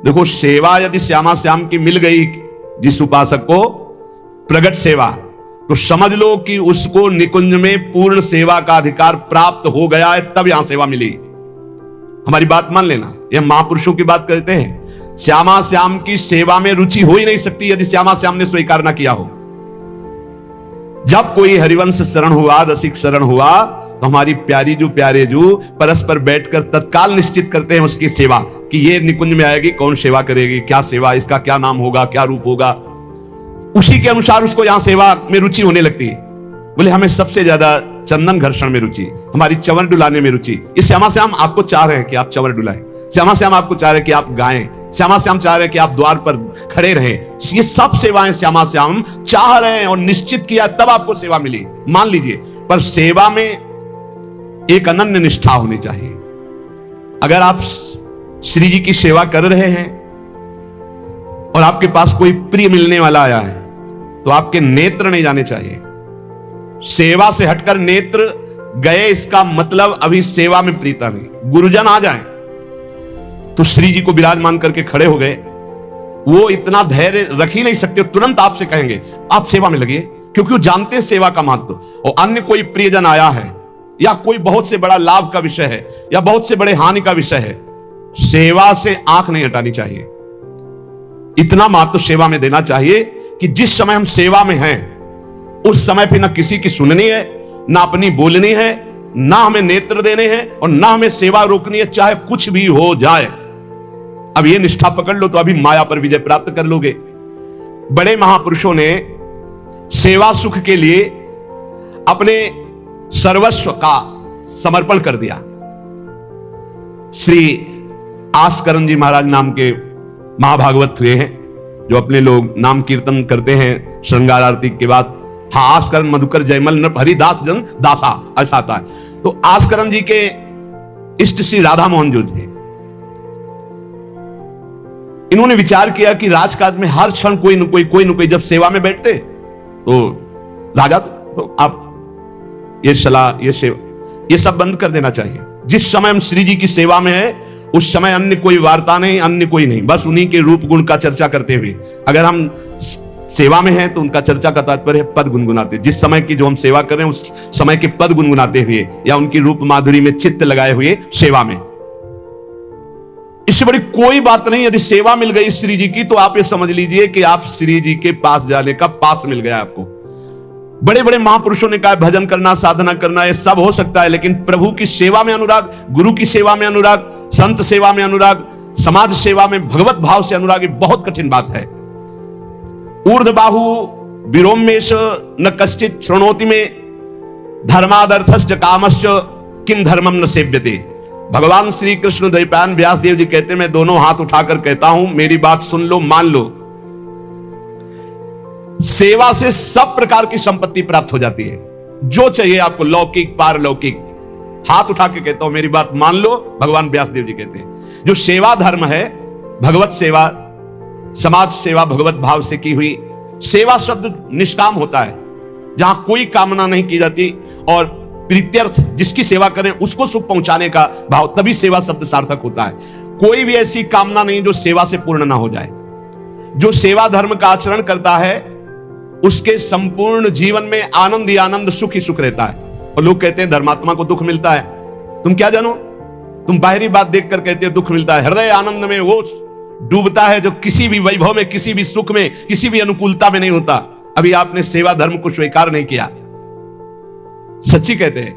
देखो, सेवा यदि श्यामा श्याम की मिल गई जिस उपासक को, प्रगट सेवा, तो समझ लो कि उसको निकुंज में पूर्ण सेवा का अधिकार प्राप्त हो गया है, तब यहां सेवा मिली। हमारी बात मान लेना, यह महापुरुषों की बात करते हैं। श्यामा श्याम की सेवा में रुचि हो ही नहीं सकती यदि श्यामा श्याम ने स्वीकार ना किया हो। जब कोई हरिवंश शरण हुआ, रसिक शरण हुआ, तो हमारी प्यारी जो प्यारे जो परस्पर बैठकर तत्काल निश्चित करते हैं उसकी सेवा, कि ये निकुंज में आएगी, कौन सेवा करेगी, क्या सेवा, इसका क्या नाम होगा, क्या रूप होगा। उसी के अनुसार उसको यहां सेवा में रुचि होने लगती है। बोले हमें सबसे ज्यादा चंदन घर्षण में रुचि, हमारी चंवर डुलाने में रुचि। इस श्यामा श्याम आपको चाह रहे हैं कि आप चंवर डुलाएं, श्यामा श्याम आपको चाह रहे हैं कि आप गाएं, श्यामा श्याम चाह रहे हैं कि आप द्वार पर खड़े रहें। ये सब सेवाएं श्यामा श्याम चाह रहे हैं और निश्चित किया, तब आपको सेवा मिली, मान लीजिए। पर सेवा में एक अनन्य निष्ठा होनी चाहिए। अगर आप श्री जी की सेवा कर रहे हैं और आपके पास कोई प्रिय मिलने वाला आया है, तो आपके नेत्र नहीं जाने चाहिए। सेवा से हटकर नेत्र गए, इसका मतलब अभी सेवा में प्रीता नहीं। गुरुजन आ जाएं तो श्री जी को विराजमान करके खड़े हो गए, वो इतना धैर्य रख ही नहीं सकते, तुरंत आपसे कहेंगे आप सेवा में लगिए, क्योंकि वो जानते हैं सेवा का महत्व। और अन्य कोई प्रियजन आया है या कोई बहुत से बड़ा लाभ का विषय है या बहुत से बड़े हानि का विषय है, सेवा से आंख नहीं हटानी चाहिए। इतना महत्व सेवा में देना चाहिए कि जिस समय हम सेवा में हैं उस समय फिर ना किसी की सुननी है, ना अपनी बोलनी है, ना हमें नेत्र देने हैं और ना हमें सेवा रोकनी है, चाहे कुछ भी हो जाए। अब ये निष्ठा पकड़ लो तो अभी माया पर विजय प्राप्त कर लोगे। बड़े महापुरुषों ने सेवा सुख के लिए अपने सर्वस्व का समर्पण कर दिया। श्री आस्करण जी महाराज नाम के महाभागवत हुए हैं, जो अपने लोग नाम कीर्तन करते हैं श्रृंगार आरती के बाद। हाँ, आस्करण मधुकर जयमल नृप हरिदास जन दासा, ऐसा आता है। तो आस्करण जी के इष्ट श्री राधा मोहन जो थे, इन्होंने विचार किया कि राजकाज में हर क्षण कोई न कोई जब सेवा में बैठते तो राजा, तो आप ये सलाह, ये सेवा, ये सब बंद कर देना चाहिए। जिस समय हम श्री जी की सेवा में है उस समय अन्य कोई वार्ता नहीं, अन्य कोई नहीं, बस उन्हीं के रूप गुण का चर्चा करते हुए। अगर हम सेवा में हैं तो उनका चर्चा का तात्पर्य पद गुनगुनाते, जिस समय की जो हम सेवा कर रहे हैं उस समय के पद गुनगुनाते हुए या उनकी रूप माधुरी में चित्त लगाए हुए सेवा में। इससे बड़ी कोई बात नहीं। यदि सेवा मिल गई श्री जी की तो आप ये समझ लीजिए कि आप श्री जी के पास जाने का पास मिल गया आपको। बड़े बड़े महापुरुषों ने कहा भजन करना, साधना करना, ये सब हो सकता है, लेकिन प्रभु की सेवा में अनुराग, गुरु की सेवा में अनुराग, संत सेवा में अनुराग, समाज सेवा में भगवत भाव से अनुराग, ये बहुत कठिन बात है। ऊर्ध्वबाहु विरोमेश न कश्चित शृणोति में धर्मादर्थश्च कामश्च किम धर्मम न सेव्यते। भगवान श्री कृष्ण द्वैपायन व्यास देव जी कहते हैं, मैं दोनों हाथ उठाकर कहता हूं, मेरी बात सुन लो, मान लो। सेवा से सब प्रकार की संपत्ति प्राप्त हो जाती है, जो चाहिए आपको, लौकिक पारलौकिक। हाथ उठा के कहता हूं, मेरी बात मान लो। भगवान व्यास देव जी कहते हैं जो सेवा धर्म है, भगवत सेवा, समाज सेवा, भगवत भाव से की हुई सेवा, शब्द निष्काम होता है, जहां कोई कामना नहीं की जाती और प्रीत्यर्थ, जिसकी सेवा करें उसको सुख पहुंचाने का भाव, तभी सेवा शब्द सार्थक होता है। कोई भी ऐसी कामना नहीं जो सेवा से पूर्ण ना हो जाए। जो सेवा धर्म का आचरण करता है उसके संपूर्ण जीवन में आनंद ही आनंद, सुख ही सुख रहता है। और लोग कहते हैं धर्मात्मा को दुख मिलता है। तुम क्या जानो, तुम बाहरी बात देखकर कहते हो दुख मिलता है। हृदय आनंद में वो डूबता है जो किसी भी वैभव में, किसी भी सुख में, किसी भी अनुकूलता में नहीं होता। अभी आपने सेवा धर्म को स्वीकार नहीं किया। सच्ची कहते हैं,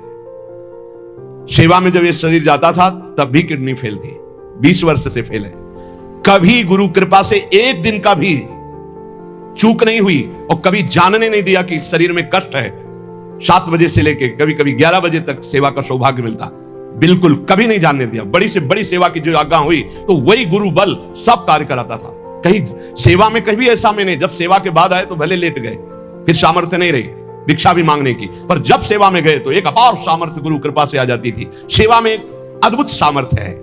सेवा में जब ये शरीर जाता था तब भी किडनी फेल थी, 20 वर्ष से फेल है। कभी गुरु कृपा से एक दिन का भी चूक नहीं हुई और कभी जानने नहीं दिया कि शरीर में कष्ट है। 7 बजे से लेके कभी कभी 11 बजे तक सेवा का सौभाग्य मिलता, बिल्कुल कभी नहीं जानने दिया। बड़ी से बड़ी सेवा की जो आज्ञा हुई तो वही गुरु बल सब कार्य कराता था। कहीं सेवा में कभी ऐसा में नहीं, जब सेवा के बाद आए तो भले लेट गए, फिर सामर्थ्य नहीं रही भिक्षा भी मांगने की, पर जब सेवा में गए तो एक अपार सामर्थ्य गुरु कृपा से आ जाती थी। सेवा में एक अद्भुत सामर्थ्य है।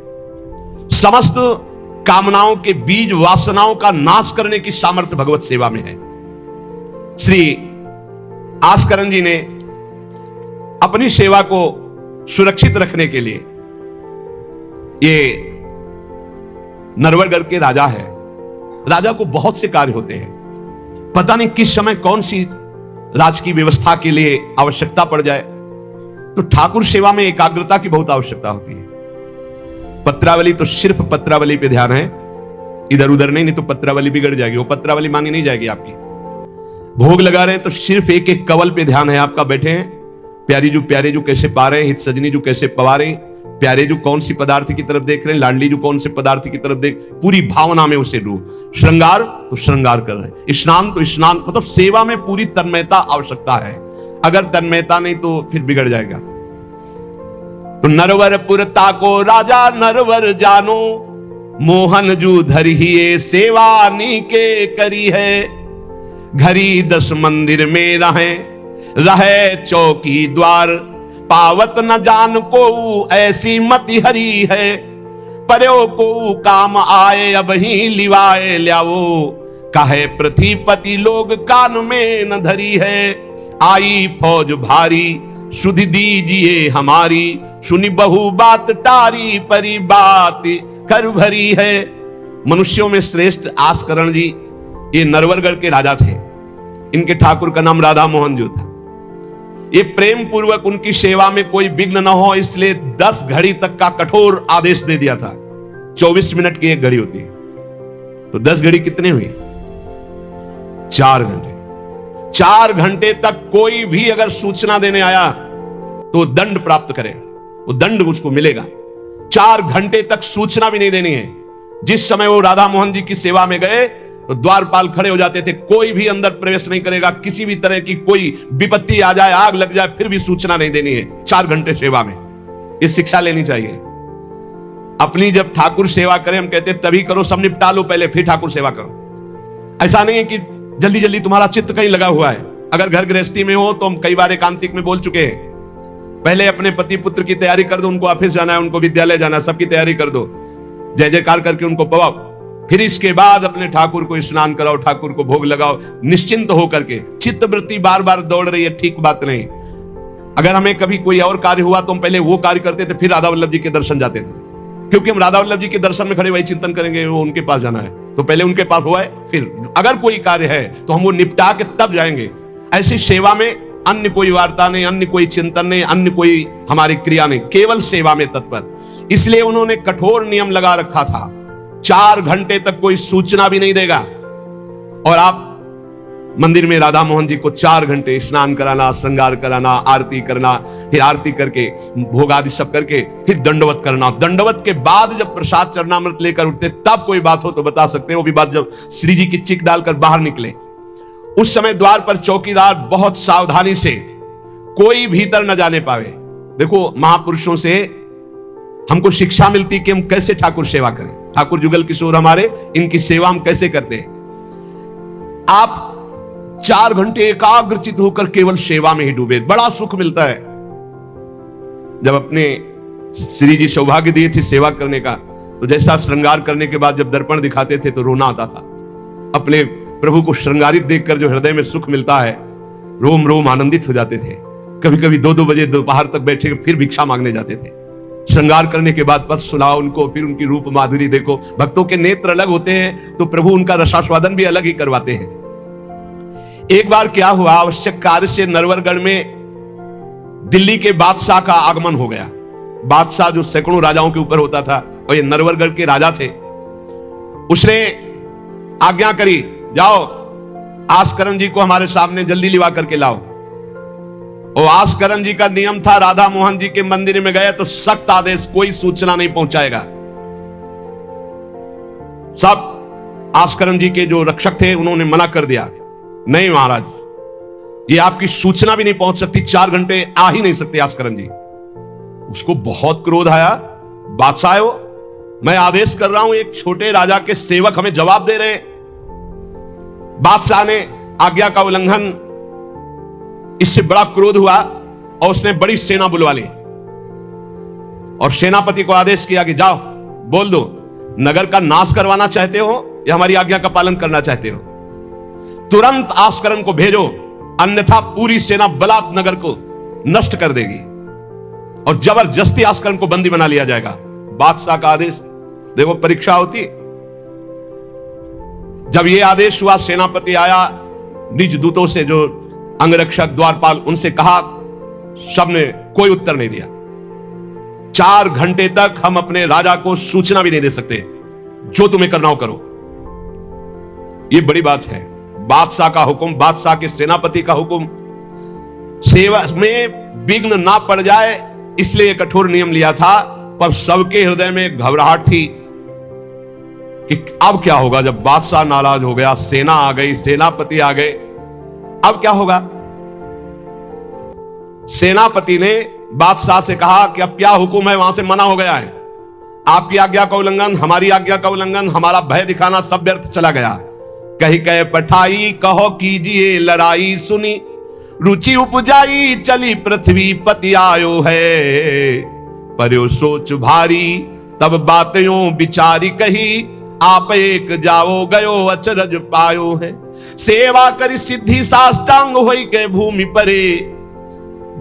समस्त कामनाओं के बीज, वासनाओं का नाश करने की सामर्थ्य भगवत सेवा में है। श्री आस्करण जी ने अपनी सेवा को सुरक्षित रखने के लिए ये नरवरगढ़ के राजा है। राजा को बहुत से कार्य होते हैं, पता नहीं किस समय कौन सी राज की व्यवस्था के लिए आवश्यकता पड़ जाए, तो ठाकुर सेवा में एकाग्रता की बहुत आवश्यकता होती है। पत्रावली तो सिर्फ पत्रावली पे ध्यान है, इधर उधर नहीं तो पत्रावली बिगड़ जाएगी, वो पत्रावली मानी नहीं जाएगी आपकी। भोग लगा रहे हैं तो सिर्फ एक एक कवल पे ध्यान है आपका, बैठे हैं प्यारे जो कैसे पा रहे हैं, हित सजनी जो कैसे पवा रहे हैं, प्यारे जो कौन सी पदार्थ की तरफ देख रहे हैं, लाडली जो कौन से पदार्थ की तरफ देख, पूरी भावना में उसे डूब। श्रृंगार तो श्रृंगार कर रहे हैं, स्नान तो स्नान, मतलब सेवा में पूरी तन्मयता आवश्यकता है। अगर तन्मयता नहीं तो फिर बिगड़ जाएगा। तो नरवर पुरता को राजा नरवर जानो, मोहन जू धरिए सेवा नी के करी है। घरी 10 मंदिर में रहे चौकी द्वार, पावत न जान को ऐसी मति हरी है। पर्यो को काम आए अब ही लिवाए ल्यावो, कहे पृथ्वीपति लोग कान में न धरी है। आई फौज भारी सुध दीजिए हमारी, सुनी बहु बात टारी परी बात कर भरी है। मनुष्यों में श्रेष्ठ आस्करण जी ये नरवरगढ़ के राजा थे। इनके ठाकुर का नाम राधा मोहन जो था। ये प्रेम पूर्वक उनकी सेवा में कोई विघ्न न हो, इसलिए 10 घड़ी तक का कठोर आदेश दे दिया था। 24 मिनट की एक घड़ी होती है, तो 10 घड़ी कितने हुई? 4 घंटे। 4 घंटे तक कोई भी अगर सूचना देने आया तो दंड प्राप्त करेगा, वो दंड उसको मिलेगा। 4 घंटे तक सूचना भी नहीं देनी है। जिस समय वो राधा मोहन जी की सेवा में गए तो द्वारपाल खड़े हो जाते थे, कोई भी अंदर प्रवेश नहीं करेगा। किसी भी तरह की कोई विपत्ति आ जाए, आग लग जाए, फिर भी सूचना नहीं देनी है। 4 घंटे सेवा में ये शिक्षा लेनी चाहिए। अपनी जब ठाकुर सेवा करें, हम कहते तभी करो, सब निपटा लो पहले फिर ठाकुर सेवा करो। ऐसा नहीं है कि जल्दी जल्दी तुम्हारा चित्त कहीं लगा हुआ है। अगर घर गृहस्थी में हो तो हम कई बार एकांतिक में बोल चुके हैं, पहले अपने पति पुत्र की तैयारी कर दो, उनको ऑफिस जाना है, उनको विद्यालय जाना है, सबकी तैयारी कर दो, जय जयकार करके उनको पवाओ। फिर इसके बाद अपने ठाकुर को स्नान कराओ, ठाकुर को भोग लगाओ, निश्चिंत होकर के। चित्त वृत्ति बार बार दौड़ रही है, ठीक बात नहीं। अगर हमें कभी कोई और कार्य हुआ तो हम पहले वो कार्य करते थे, फिर राधा वल्लभ जी के दर्शन जाते थे, क्योंकि हम राधा वल्लभ जी के दर्शन में खड़े वही चिंतन करेंगे, वो उनके पास जाना है, तो पहले उनके पास हुआ है, फिर अगर कोई कार्य है तो हम वो निपटा के तब जाएंगे। ऐसी सेवा में अन्य कोई वार्ता नहीं, अन्य कोई चिंतन नहीं, अन्य कोई हमारी क्रिया नहीं, केवल सेवा में तत्पर। इसलिए उन्होंने कठोर नियम लगा रखा था, 4 घंटे तक कोई सूचना भी नहीं देगा। और आप मंदिर में राधा मोहन जी को 4 घंटे स्नान कराना, श्रृंगार कराना, आरती करना, फिर आरती करके भोग आदि सब करके फिर दंडवत करना। दंडवत के बाद जब प्रसाद चरणामृत लेकर उठते तब कोई बात हो तो बता सकते हैं, वो भी बात जब श्री जी की चिक डालकर बाहर निकले। उस समय द्वार पर चौकीदार बहुत सावधानी से कोई भीतर न जाने पावे। देखो महापुरुषों से हमको शिक्षा मिलती कि हम कैसे ठाकुर सेवा करें। ठाकुर जुगल किशोर हमारे, इनकी सेवा हम कैसे करते हैं। आप 4 घंटे एकाग्रचित होकर केवल सेवा में ही डूबे, बड़ा सुख मिलता है। जब अपने श्री जी सौभाग्य दिए थे सेवा करने का, तो जैसा श्रृंगार करने के बाद जब दर्पण दिखाते थे तो रोना आता था। अपने प्रभु को श्रृंगारित देखकर जो हृदय में सुख मिलता है, रोम रोम आनंदित हो जाते थे। कभी कभी 2-2 बजे दोपहर तक बैठे फिर भिक्षा मांगने जाते थे। श्रृंगार करने के बाद पद सुनाओ उनको, फिर उनकी रूप माधुरी देखो। भक्तों के नेत्र अलग होते हैं तो प्रभु उनका रसास्वादन भी अलग ही करवाते हैं। एक बार क्या हुआ, आवश्यक कार्य से नरवरगढ़ में दिल्ली के बादशाह का आगमन हो गया। बादशाह जो सैकड़ों राजाओं के ऊपर होता था, और ये नरवरगढ़ के राजा थे। उसने आज्ञा करी, जाओ आस्करण जी को हमारे सामने जल्दी लिवा करके लाओ। और आस्करण जी का नियम था, राधा मोहन जी के मंदिर में गए तो सख्त आदेश, कोई सूचना नहीं पहुंचाएगा। सब आस्करण जी के जो रक्षक थे उन्होंने मना कर दिया, नहीं महाराज, ये आपकी सूचना भी नहीं पहुंच सकती, 4 घंटे आ ही नहीं सकते आस्करण जी। उसको बहुत क्रोध आया, बादशाह हो, मैं आदेश कर रहा हूं, एक छोटे राजा के सेवक हमें जवाब दे रहे। बादशाह ने आज्ञा का उल्लंघन, इससे बड़ा क्रोध हुआ और उसने बड़ी सेना बुलवा ली और सेनापति को आदेश किया कि जाओ बोल दो, नगर का नाश करवाना चाहते हो या हमारी आज्ञा का पालन करना चाहते हो। तुरंत आस्करण को भेजो, अन्यथा पूरी सेना बलात् नगर को नष्ट कर देगी और जबरदस्ती आस्करण को बंदी बना लिया जाएगा। बादशाह का आदेश, देखो परीक्षा होती, जब यह आदेश हुआ, सेनापति आया, निज दूतों से जो अंगरक्षक द्वारपाल, उनसे कहा, सबने कोई उत्तर नहीं दिया। 4 घंटे तक हम अपने राजा को सूचना भी नहीं दे सकते, जो तुम्हें करना हो करो। यह बड़ी बात है। बादशाह का हुक्म, बादशाह के सेनापति का हुक्म, सेवा में विघ्न ना पड़ जाए इसलिए कठोर नियम लिया था। पर सबके हृदय में घबराहट थी कि अब क्या होगा जब बादशाह नाराज हो गया, सेना आ गई, सेनापति आ गए, अब क्या होगा। सेनापति ने बादशाह से कहा कि अब क्या हुक्म है, वहां से मना हो गया है, आपकी आज्ञा का उल्लंघन, हमारी आज्ञा का उल्लंघन, हमारा भय दिखाना सब व्यर्थ चला गया। कही कह पठाई, कहो कीजिए लड़ाई, सुनी रुचि उपजाई, चली पृथ्वी पति आयो है। पर्यो सोच भारी, तब बातों विचारी कही, आप एक जाओ गयो अचरज पायो है। सेवा करी सिद्धि साष्टांग होई के भूमि परे,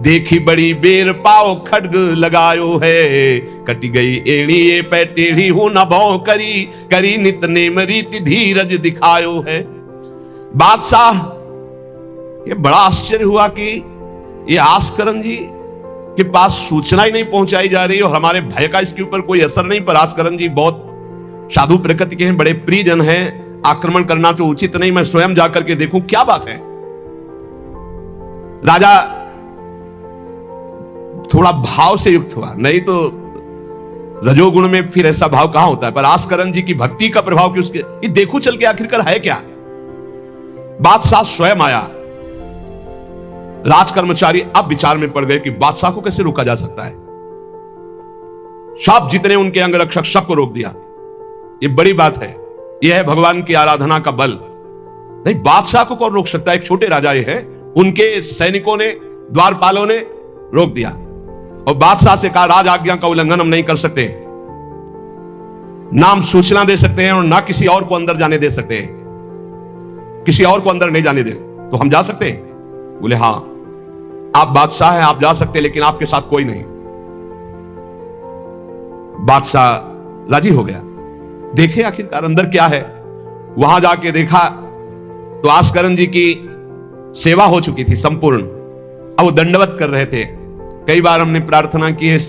देखी बड़ी बेर पाओ खड्ग लगायो है। कटी गई एड़ी ये पै टेढ़ी हूं न भौ करी, करी नित नेम रीति धीरज दिखायो है। बादशाह ये बड़ा आश्चर्य हुआ कि ये आस्करण जी के पास सूचना ही नहीं पहुंचाई जा रही और हमारे भय का इसके ऊपर कोई असर नहीं। पर आस्करण जी बहुत साधु प्रकृति के हैं, बड़े प्रियजन हैं, आक्रमण करना तो उचित नहीं, मैं स्वयं जाकर के देखूं क्या बात है। राजा थोड़ा भाव से युक्त हुआ, नहीं तो रजोगुण में फिर ऐसा भाव कहां होता है। पर आस्करण जी की भक्ति का प्रभाव कि उसके ये देखो चल के आखिरकार है क्या। बादशाह स्वयं आया। राज कर्मचारी अब विचार में पड़ गए कि बादशाह को कैसे रोका जा सकता है। सब जितने उनके अंगरक्षक सबको रोक दिया। ये बड़ी बात है, यह है भगवान की आराधना का बल। नहीं, बादशाह को कौन रोक सकता है, एक छोटे राजा ये है, उनके सैनिकों ने, द्वारपालों ने रोक दिया और बादशाह से कहा राज आज्ञा का उल्लंघन हम नहीं कर सकते, नाम सूचना दे सकते हैं और ना किसी और को अंदर जाने दे सकते हैं, किसी और को अंदर नहीं जाने दे, तो हम जा सकते हैं। बोले हां, आप बादशाह हैं, आप जा सकते हैं, लेकिन आपके साथ कोई नहीं। बादशाह राजी हो गया। देखे आखिरकार अंदर क्या है। वहां जाके देखा तो आस्करण जी की सेवा हो चुकी थी संपूर्ण। अब वो दंडवत कर रहे थे। कई बार हमने प्रार्थना की है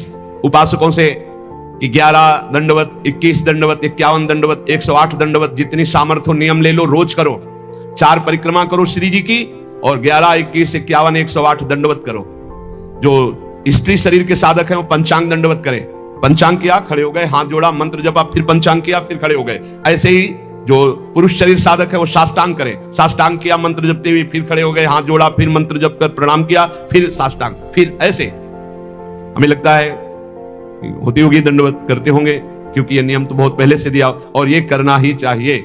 उपासकों से कि 11 दंडवत, 21 दंडवत, 51 दंडवत, 108 दंडवत, जितनी सामर्थ्य हो नियम ले लो, रोज करो। 4 परिक्रमा करो श्री जी की और 11, 21, 51, 108 दंडवत करो। जो स्त्री शरीर के साधक हैं वो पंचांग दंडवत करें। पंचांग किया, खड़े हो गए, हाथ जोड़ा, मंत्र जपा, फिर पंचांग किया, फिर खड़े हो गए। ऐसे ही जो पुरुष शरीर साधक है वो साष्टांग करें। साष्टांग किया मंत्र जपते हुए, फिर खड़े हो गए, हाथ जोड़ा, फिर मंत्र जप कर प्रणाम किया, फिर साष्टांग, फिर ऐसे। हमें लगता है होती होगी दंडवत, करते होंगे, क्योंकि ये नियम तो बहुत पहले से दिया और ये करना ही चाहिए।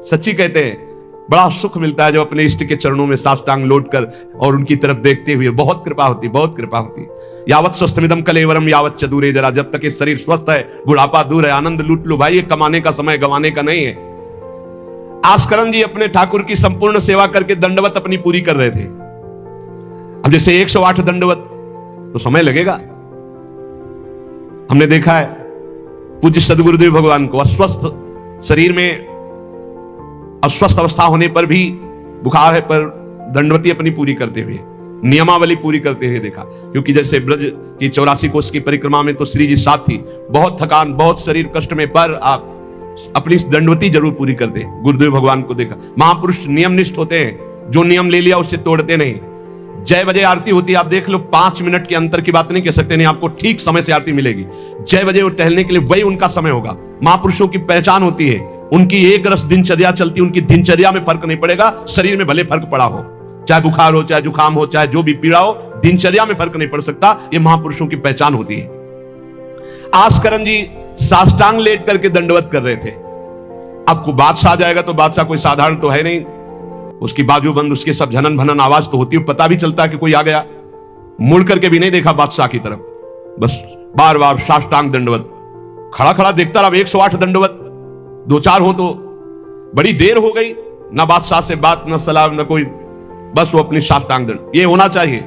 सच्ची कहते हैं बड़ा सुख मिलता है जब अपने इष्ट के चरणों में साष्टांग लौट कर और उनकी तरफ देखते हुए। बहुत कृपा होती, बहुत कृपा होती। यावत स्वस्थमिदम कलेवरम यावत च दूरे जरा, जब तक ये शरीर स्वस्थ है, बुढ़ापा दूर है, आनंद लूट लो भाई। ये कमाने का समय गंवाने का नहीं है। आस्करण जी अपने ठाकुर की संपूर्ण सेवा करके दंडवत अपनी पूरी कर रहे थे। अब जैसे 108 दंडवत तो समय लगेगा। हमने देखा है पूज्य सदगुरुदेव भगवान को अस्वस्थ शरीर में, अस्वस्थ अवस्था होने पर भी, बुखार है पर दंडवती अपनी पूरी करते हुए, नियमावली पूरी करते हुए देखा। क्योंकि जैसे ब्रज की 84 कोष की परिक्रमा में तो श्री जी साथ थी, बहुत थकान, बहुत शरीर कष्ट में, पर आप अपनी दंडवती जरूर पूरी करते। गुरुदेव भगवान को देखा। महापुरुष नियमनिष्ठ होते हैं, जो नियम ले लिया उससे तोड़ते नहीं। जय बजे आरती होती है, आप देख लो, 5 मिनट के अंतर की बात नहीं कह सकते, नहीं आपको ठीक समय से आरती मिलेगी। जय बजे वो टहलने के लिए वही उनका समय होगा। महापुरुषों की पहचान होती है, उनकी एक रस दिनचर्या चलती, उनकी दिनचर्या में फर्क नहीं पड़ेगा। शरीर में भले फर्क पड़ा हो, चाहे बुखार हो, चाहे जुकाम हो, चाहे जो भी पीड़ा हो, दिनचर्या में फर्क नहीं पड़ सकता। ये महापुरुषों की पहचान होती है। आस्करण जी साष्टांग लेट करके दंडवत कर रहे थे। अब को बादशाह जाएगा तो बादशाह कोई साधारण तो है नहीं, उसकी बाजू बंद, उसके सब झनन भनन आवाज तो होती है, पता भी चलता है कि कोई आ गया। मुड़ करके भी नहीं देखा बादशाह की तरफ, बस बार बार साष्टांग दंडवत, खड़ा खड़ा देखता रहा। 108 दंडवत, 2-4 हो तो बड़ी देर हो गई, ना बादशाह से बात, ना सलाम, ना कोई, बस वो अपनी साष्टांग दंड। ये होना चाहिए।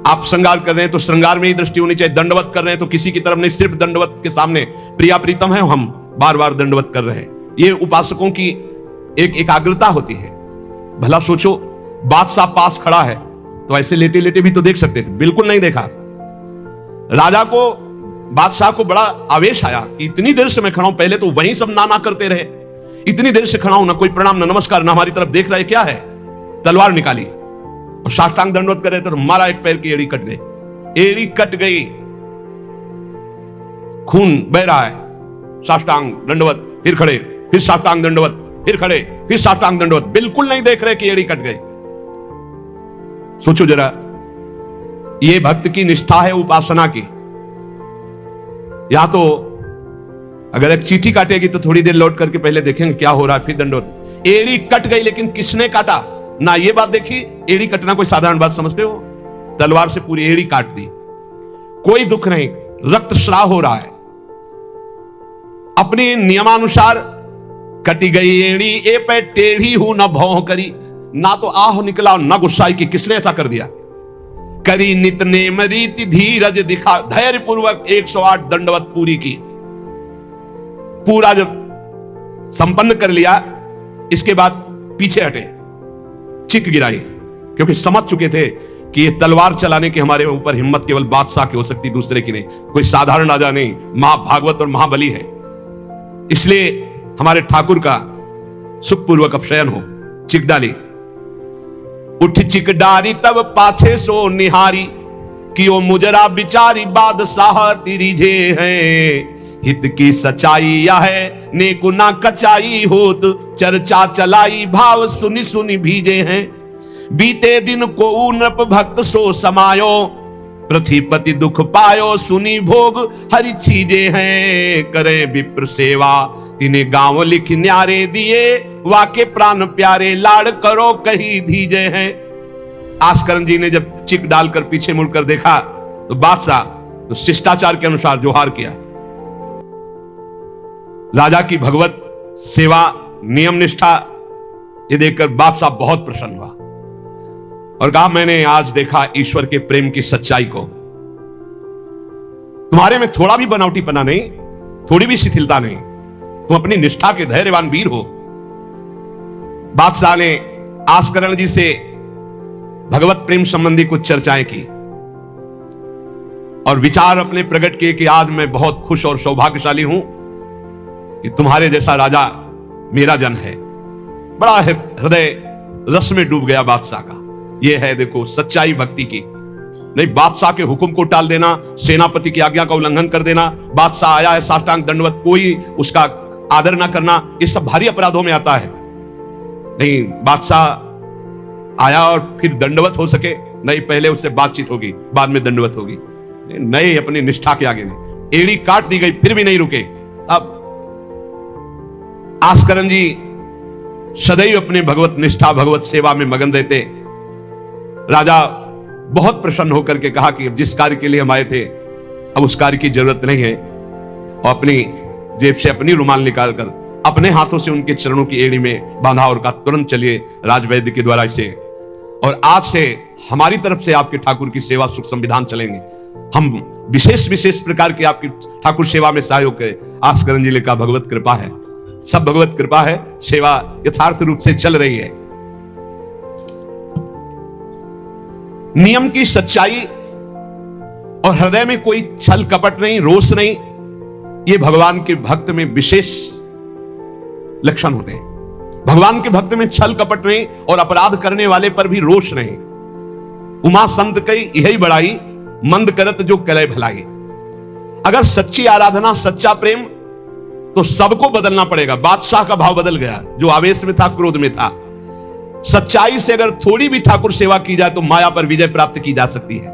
आप श्रृंगार कर रहे हैं तो श्रृंगार में ही दृष्टि होनी चाहिए। दंडवत कर रहे हैं तो किसी की तरफ नहीं, सिर्फ दंडवत के सामने। प्रिया प्रीतम है, हम बार बार दंडवत कर रहे हैं। ये उपासकों की एक एकाग्रता होती है। भला सोचो, बादशाह पास खड़ा है तो ऐसे लेटे लेटे भी तो देख सकते थे, बिल्कुल नहीं देखा। राजा को, बादशाह को बड़ा आवेश आया कि इतनी देर से मैं खड़ा हूं, पहले तो वहीं सब ना करते रहे, इतनी देर से खड़ा हूं, ना कोई प्रणाम ना नमस्कार, ना हमारी तरफ देख रहे, क्या है। तलवार निकाली और साष्टांग दंडवत कर रहे थे तो मारा, एक पैर की एड़ी कट गई, एड़ी कट गई, खून बह रहा है। साष्टांग दंडवत, फिर खड़े, फिर साष्टांग दंडवत, फिर खड़े, फिर साष्टांग दंडवत, बिल्कुल नहीं देख रहे कि एड़ी कट गई। सोचो जरा, ये भक्त की निष्ठा है उपासना की। या तो अगर एक चींटी काटेगी तो थोड़ी देर लौट करके पहले देखेंगे क्या हो रहा है, फिर दंडवत। एड़ी कट गई, लेकिन किसने काटा ना, ये बात देखी। एड़ी कटना कोई साधारण बात समझते हो? तलवार से पूरी एड़ी काट दी, कोई दुख नहीं, रक्तस्राव हो रहा है। अपने नियमानुसार कटी गई एड़ी, ए पे टेढ़ी हूं न भौं करी, ना तो आह निकला ना गुस्साई कि किसने ऐसा कर दिया। करी नित नेम रीति धीरज दिखा, धैर्य पूर्वक 108 दंडवत पूरी की। पूरा जब संपन्न कर लिया, इसके बाद पीछे हटे, चिक गिराई, क्योंकि समझ चुके थे कि ये तलवार चलाने की हमारे ऊपर हिम्मत केवल बादशाह की हो सकती, दूसरे की नहीं। कोई साधारण राजा नहीं, महाभागवत और महाबली है। इसलिए हमारे ठाकुर का सुखपूर्वक अपशयन हो। चिक डाली, उठ चिक डारी तब पाछे सो निहारी, कि ओ मुजरा बिचारी बादशाह तिरिझे हैं। हित की सच्चाई यह है, नेकु ना कचाई होत, चर्चा चलाई भाव सुनी सुनी भीजे हैं। बीते दिन को नृप भक्त सो समायो, पृथ्वीपति दुख पायो, सुनी भोग हरि चीजे हैं। करे विप्र सेवा तिन्हें गांव लिख न्यारे दिए, वाके प्राण प्यारे लाड़ करो कहीं धीजे हैं। आस्करण जी ने जब चिक डालकर पीछे मुड़कर देखा तो बादशाह तो शिष्टाचार के अनुसार जोहार किया। राजा की भगवत सेवा, नियम निष्ठा, ये देखकर बादशाह बहुत प्रसन्न हुआ और कहा, मैंने आज देखा ईश्वर के प्रेम की सच्चाई को। तुम्हारे में थोड़ा भी बनावटीपना नहीं, थोड़ी भी शिथिलता नहीं, तुम अपनी निष्ठा के धैर्यवान वीर हो। बादशाह ने आस्करण जी से भगवत प्रेम संबंधी कुछ चर्चाएं की और विचार अपने प्रकट किए कि आज मैं बहुत खुश और सौभाग्यशाली हूं कि तुम्हारे जैसा राजा मेरा जन है। बड़ा हृदय रस में डूब गया बादशाह का। यह है देखो सच्चाई भक्ति की। नहीं बादशाह के हुक्म को टाल देना, सेनापति की आज्ञा का उल्लंघन कर देना, बादशाह आया है साष्टांग दंडवत, कोई उसका आदर ना करना, ये सब भारी अपराधों में आता है। नहीं, बादशाह आया और फिर दंडवत हो सके, नहीं, पहले उससे बातचीत होगी, बाद में दंडवत होगी। नहीं, अपनी निष्ठा के आगे नहीं। एड़ी काट दी गई फिर भी नहीं रुके। अब आस्करण जी सदैव अपने भगवत निष्ठा, भगवत सेवा में मगन रहते। राजा बहुत प्रसन्न होकर के कहा कि अब जिस कार्य के लिए हम आए थे अब उस कार्य की जरूरत नहीं है, और अपनी जेब से अपनी रुमाल निकालकर अपने हाथों से उनके चरणों की एड़ी में बांधा और कहा, तुरंत चलिए राजवैद्य के द्वारा इसे, और आज से हमारी तरफ से आपके ठाकुर की सेवा सुख संविधान चलेंगे। हम विशेष विशेष प्रकार की आपकी ठाकुर सेवा में सहयोग करें। आस्करण जी ने कहा, भगवत कृपा है, सब भगवत कृपा है, सेवा यथार्थ रूप से चल रही है। नियम की सच्चाई और हृदय में कोई छल कपट नहीं, रोष नहीं, ये भगवान के भक्त में विशेष लक्षण होते हैं। भगवान के भक्त में छल कपट नहीं और अपराध करने वाले पर भी रोष नहीं। उमा संत कई यही बड़ाई, मंद करत जो करे भलाई। अगर सच्ची आराधना, सच्चा प्रेम, तो सबको बदलना पड़ेगा। बादशाह का भाव बदल गया, जो आवेश में था, क्रोध में था। सच्चाई से अगर थोड़ी भी ठाकुर सेवा की जाए तो माया पर विजय प्राप्त की जा सकती है।